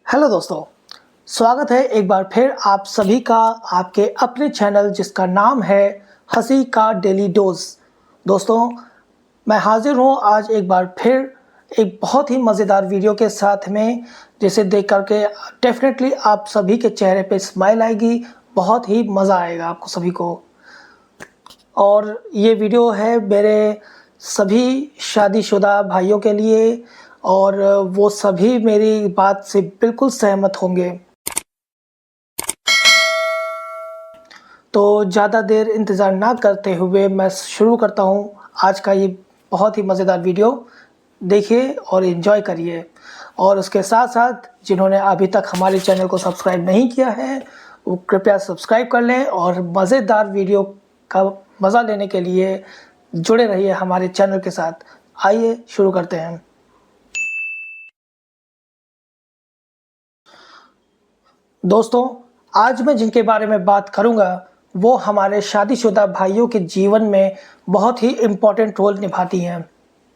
Hello दोस्तों, स्वागत है एक बार फिर आप सभी का आपके अपने चैनल जिसका नाम है हंसी का डेली डोज। दोस्तों, मैं हाजिर हूँ आज एक बार फिर एक बहुत ही मज़ेदार वीडियो के साथ में, जिसे देख करके डेफिनेटली आप सभी के चेहरे पे स्माइल आएगी, बहुत ही मज़ा आएगा आपको सभी को। और ये वीडियो है मेरे सभी शादीशुदा भाइयों के लिए, और वो सभी मेरी बात से बिल्कुल सहमत होंगे। तो ज़्यादा देर इंतज़ार ना करते हुए मैं शुरू करता हूँ आज का ये बहुत ही मज़ेदार वीडियो। देखिए और एंजॉय करिए, और उसके साथ साथ जिन्होंने अभी तक हमारे चैनल को सब्सक्राइब नहीं किया है वो कृपया सब्सक्राइब कर लें, और मज़ेदार वीडियो का मज़ा लेने के लिए जुड़े रहिए हमारे चैनल के साथ। आइए शुरू करते हैं। दोस्तों, आज मैं जिनके बारे में बात करूंगा वो हमारे शादीशुदा भाइयों के जीवन में बहुत ही इम्पोर्टेंट रोल निभाती हैं।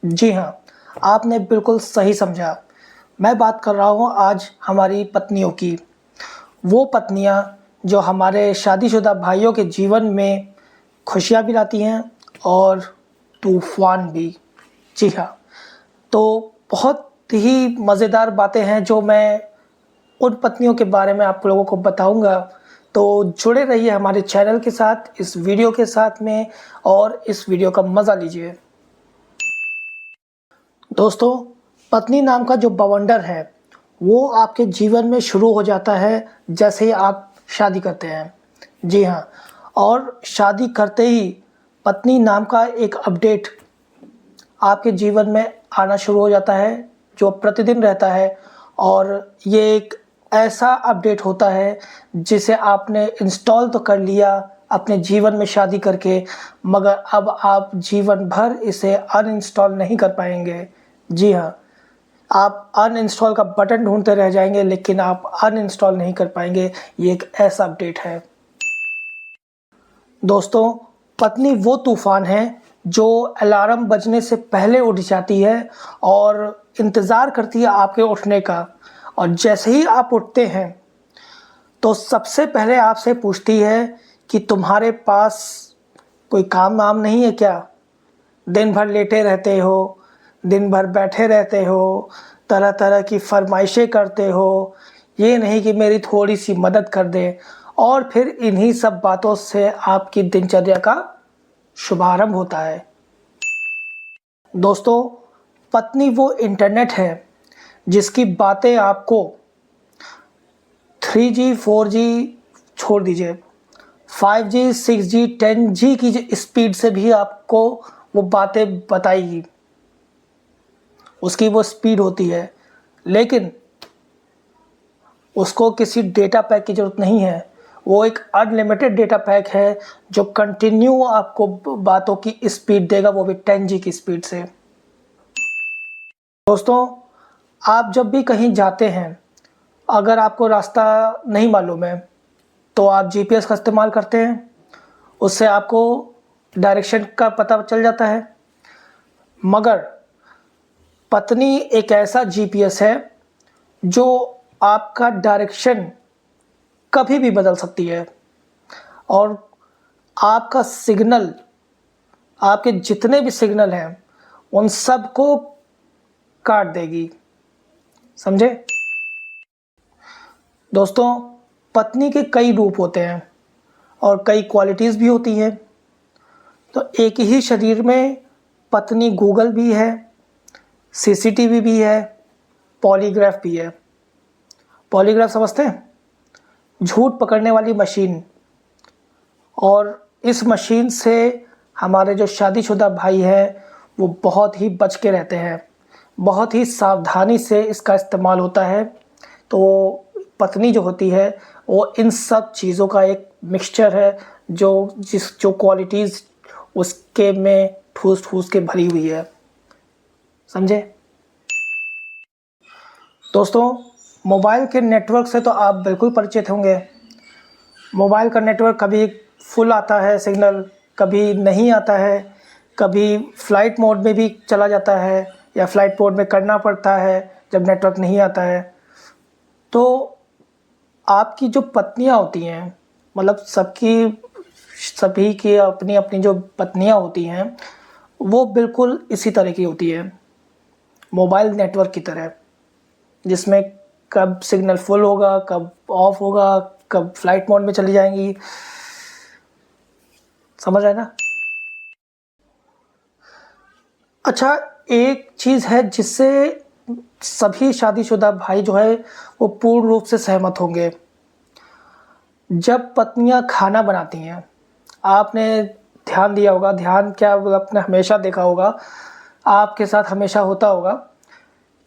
जी हाँ, आपने बिल्कुल सही समझा। मैं बात कर रहा हूँ आज हमारी पत्नियों की। वो पत्नियाँ जो हमारे शादीशुदा भाइयों के जीवन में खुशियाँ भी लाती हैं और तूफ़ान भी। जी हाँ, तो बहुत ही मज़ेदार बातें हैं जो मैं उन पत्नियों के बारे में आप लोगों को बताऊंगा। तो जुड़े रहिए हमारे चैनल के साथ, इस वीडियो के साथ में, और इस वीडियो का मज़ा लीजिए। दोस्तों, पत्नी नाम का जो बवंडर है वो आपके जीवन में शुरू हो जाता है जैसे ही आप शादी करते हैं। जी हाँ, और शादी करते ही पत्नी नाम का एक अपडेट आपके जीवन में आना शुरू हो जाता है जो प्रतिदिन रहता है। और ये एक ऐसा अपडेट होता है जिसे आपने इंस्टॉल तो कर लिया अपने जीवन में शादी करके, मगर अब आप जीवन भर इसे अनइंस्टॉल नहीं कर पाएंगे। जी हाँ, आप अनइंस्टॉल का बटन ढूंढते रह जाएंगे लेकिन आप अनइंस्टॉल नहीं कर पाएंगे। ये एक ऐसा अपडेट है। दोस्तों, पत्नी वो तूफ़ान है जो अलार्म बजने से पहले उठ जाती है और इंतज़ार करती है आपके उठने का। और जैसे ही आप उठते हैं तो सबसे पहले आपसे पूछती है कि तुम्हारे पास कोई काम वाम नहीं है क्या? दिन भर लेटे रहते हो, दिन भर बैठे रहते हो, तरह तरह की फरमाइशें करते हो, ये नहीं कि मेरी थोड़ी सी मदद कर दे। और फिर इन्हीं सब बातों से आपकी दिनचर्या का शुभारंभ होता है। दोस्तों, पत्नी वो इंटरनेट है जिसकी बातें आपको 3G 4G छोड़ दीजिए, 5G 6G 10G की स्पीड से भी आपको वो बातें बताएगी। उसकी वो स्पीड होती है, लेकिन उसको किसी डेटा पैक की ज़रूरत नहीं है। वो एक अनलिमिटेड डेटा पैक है जो कंटिन्यू आपको बातों की स्पीड देगा, वो भी 10G की स्पीड से। दोस्तों, आप जब भी कहीं जाते हैं, अगर आपको रास्ता नहीं मालूम है तो आप जीपीएस का इस्तेमाल करते हैं, उससे आपको डायरेक्शन का पता चल जाता है। मगर पत्नी एक ऐसा जीपीएस है जो आपका डायरेक्शन कभी भी बदल सकती है, और आपका सिग्नल, आपके जितने भी सिग्नल हैं उन सब को काट देगी। समझे? दोस्तों, पत्नी के कई रूप होते हैं और कई क्वालिटीज़ भी होती हैं। तो एक ही शरीर में पत्नी गूगल भी है, सीसीटीवी भी है, पॉलीग्राफ भी है। पॉलीग्राफ समझते हैं? झूठ पकड़ने वाली मशीन। और इस मशीन से हमारे जो शादीशुदा भाई हैं वो बहुत ही बच के रहते हैं, बहुत ही सावधानी से इसका इस्तेमाल होता है। तो पत्नी जो होती है वो इन सब चीज़ों का एक मिक्सचर है जो क्वालिटीज़ उसके में ठूस ठूस के भरी हुई है। समझे? दोस्तों, मोबाइल के नेटवर्क से तो आप बिल्कुल परिचित होंगे। मोबाइल का नेटवर्क कभी फुल आता है सिग्नल, कभी नहीं आता है, कभी फ़्लाइट मोड में भी चला जाता है या फ़्लाइट मोड में करना पड़ता है जब नेटवर्क नहीं आता है। तो आपकी जो पत्नियां होती हैं, मतलब सभी की अपनी अपनी जो पत्नियां होती हैं वो बिल्कुल इसी तरह की होती है, मोबाइल नेटवर्क की तरह, जिसमें कब सिग्नल फुल होगा, कब ऑफ होगा, कब फ्लाइट मोड में चली जाएंगी। समझ रहे हैं ना? अच्छा, एक चीज़ है जिससे सभी शादीशुदा भाई जो है वो पूर्ण रूप से सहमत होंगे। जब पत्नियां खाना बनाती हैं, आपने ध्यान दिया होगा, ध्यान क्या, आपने हमेशा देखा होगा, आपके साथ हमेशा होता होगा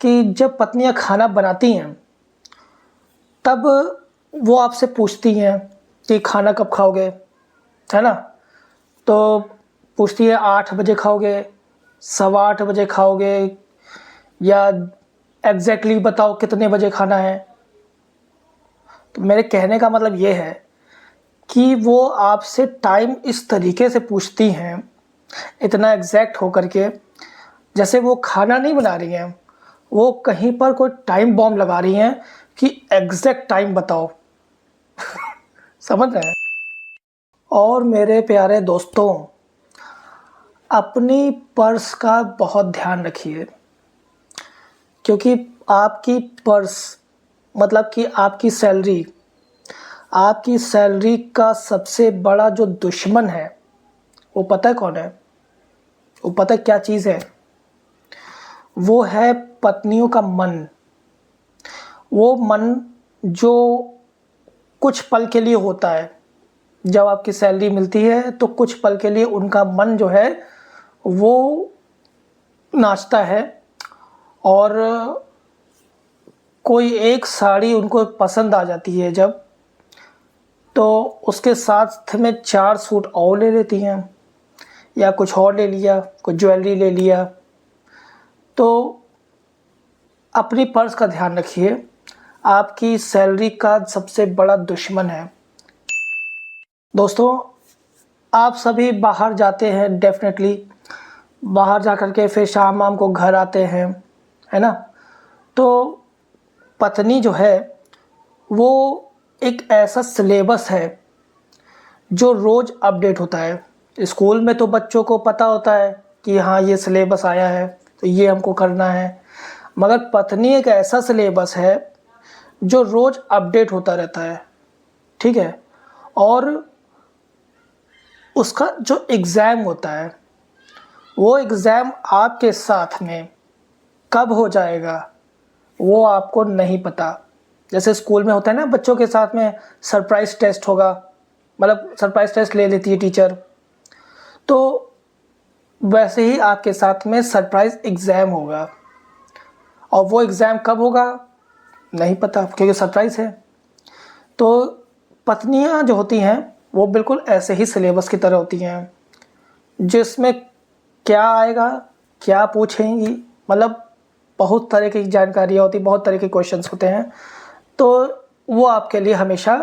कि जब पत्नियां खाना बनाती हैं तब वो आपसे पूछती हैं कि खाना कब खाओगे, है ना? तो पूछती है 8 बजे खाओगे, 8:15 बजे खाओगे, या एग्जैक्टली बताओ कितने बजे खाना है। तो मेरे कहने का मतलब ये है कि वो आपसे टाइम इस तरीके से पूछती हैं, इतना एग्जैक्ट होकर के, जैसे वो खाना नहीं बना रही हैं, वो कहीं पर कोई टाइम बॉम्ब लगा रही हैं कि एग्जैक्ट टाइम बताओ। समझ रहे हैं? और मेरे प्यारे दोस्तों, अपनी पर्स का बहुत ध्यान रखिए, क्योंकि आपकी पर्स मतलब कि आपकी सैलरी का सबसे बड़ा जो दुश्मन है वो पता है कौन है? वो पता है क्या चीज़ है? वो है पत्नियों का मन। वो मन जो कुछ पल के लिए होता है, जब आपकी सैलरी मिलती है तो कुछ पल के लिए उनका मन जो है वो नाचता है, और कोई एक साड़ी उनको पसंद आ जाती है जब, तो उसके साथ में 4 सूट और ले लेती हैं, या कुछ और ले लिया, कुछ ज्वेलरी ले लिया। तो अपनी पर्स का ध्यान रखिए, आपकी सैलरी का सबसे बड़ा दुश्मन है। दोस्तों, आप सभी बाहर जाते हैं, डेफिनेटली बाहर जा कर के फिर शाम को घर आते हैं, है ना? तो पत्नी जो है वो एक ऐसा सिलेबस है जो रोज़ अपडेट होता है। स्कूल में तो बच्चों को पता होता है कि हाँ ये सिलेबस आया है तो ये हमको करना है, मगर पत्नी एक ऐसा सिलेबस है जो रोज़ अपडेट होता रहता है, ठीक है? और उसका जो एग्ज़ाम होता है, वो एग्ज़ाम आपके साथ में कब हो जाएगा वो आपको नहीं पता। जैसे स्कूल में होता है ना, बच्चों के साथ में सरप्राइज़ टेस्ट होगा, मतलब सरप्राइज़ टेस्ट ले लेती है टीचर, तो वैसे ही आपके साथ में सरप्राइज़ एग्ज़ाम होगा, और वो एग्ज़ाम कब होगा नहीं पता, क्योंकि सरप्राइज़ है। तो पत्नियां जो होती हैं वो बिल्कुल ऐसे ही सिलेबस की तरह होती हैं, जिसमें क्या आएगा, क्या पूछेंगी, मतलब बहुत तरह की जानकारियाँ होती, बहुत तरह के क्वेश्चंस होते हैं। तो वो आपके लिए हमेशा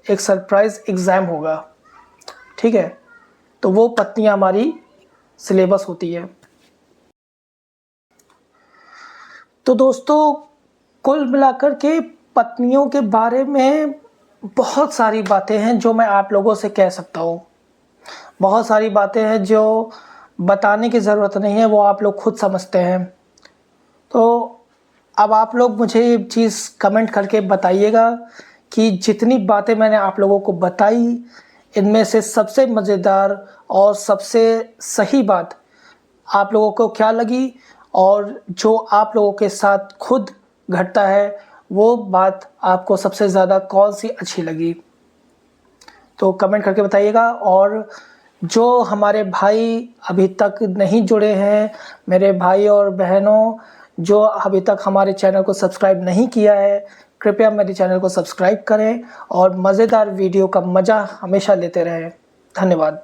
एक सरप्राइज़ एग्ज़ाम होगा, ठीक है? तो वो पत्नियां हमारी सिलेबस होती है। तो दोस्तों, कुल मिलाकर के पत्नियों के बारे में बहुत सारी बातें हैं जो मैं आप लोगों से कह सकता हूँ। बहुत सारी बातें हैं जो बताने की ज़रूरत नहीं है, वो आप लोग खुद समझते हैं। तो अब आप लोग मुझे ये चीज़ कमेंट करके बताइएगा कि जितनी बातें मैंने आप लोगों को बताई, इनमें से सबसे मज़ेदार और सबसे सही बात आप लोगों को क्या लगी, और जो आप लोगों के साथ खुद घटता है वो बात आपको सबसे ज़्यादा कौन सी अच्छी लगी, तो कमेंट करके बताइएगा। और जो हमारे भाई अभी तक नहीं जुड़े हैं, मेरे भाई और बहनों जो अभी तक हमारे चैनल को सब्सक्राइब नहीं किया है, कृपया मेरे चैनल को सब्सक्राइब करें और मज़ेदार वीडियो का मज़ा हमेशा लेते रहें। धन्यवाद।